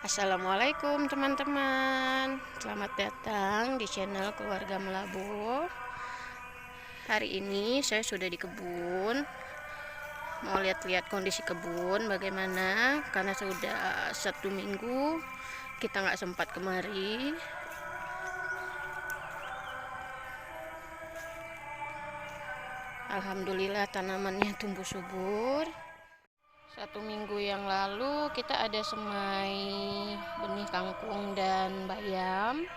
Assalamualaikum teman-teman, selamat datang di channel Keluarga Melabu. Hari ini saya sudah di kebun, mau lihat-lihat kondisi kebun bagaimana, karena sudah 1 minggu kita nggak sempat kemari. Alhamdulillah tanamannya tumbuh subur. 1 minggu yang lalu kita ada semai benih kangkung dan bayam.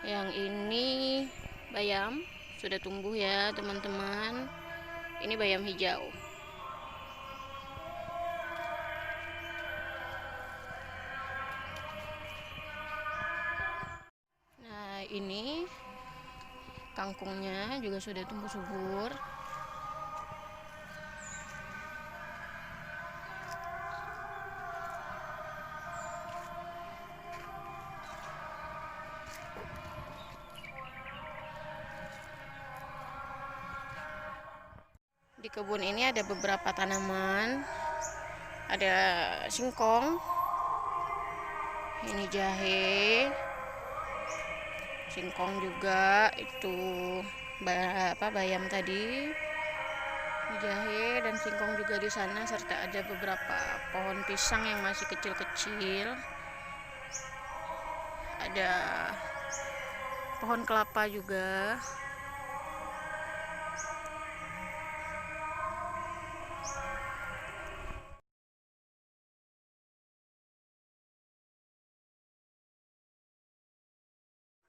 Yang ini bayam sudah tumbuh ya teman-teman. Ini bayam hijau. Nah, ini kangkungnya juga sudah tumbuh subur. Di kebun ini ada beberapa tanaman. Ada singkong. Ini jahe. Singkong juga, itu bayam tadi. Jahe dan singkong juga di sana, serta ada beberapa pohon pisang yang masih kecil-kecil. Ada pohon kelapa juga.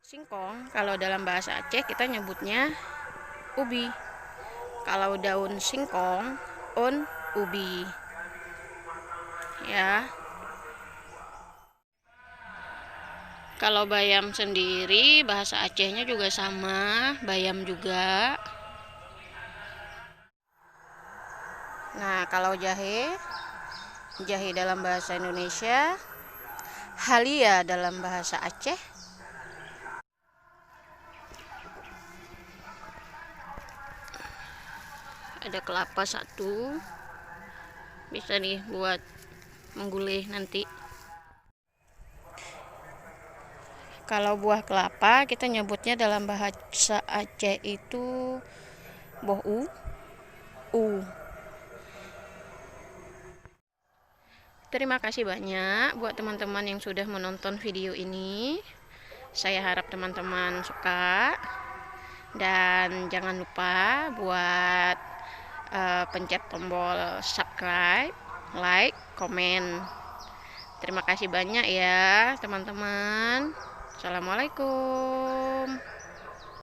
Singkong kalau dalam bahasa Aceh kita nyebutnya ubi. Kalau daun singkong, ubi. Ya. Kalau bayam sendiri bahasa Acehnya juga sama, bayam juga. Nah, kalau jahe dalam bahasa Indonesia, halia dalam bahasa Aceh. Ada kelapa satu, bisa nih buat menggulih nanti. Kalau buah kelapa kita nyebutnya dalam bahasa Aceh itu bohu, Terima kasih banyak buat teman-teman yang sudah menonton video ini. Saya harap teman-teman suka, dan jangan lupa buat pencet tombol subscribe, like, komen. Terima kasih banyak ya teman-teman. Assalamualaikum.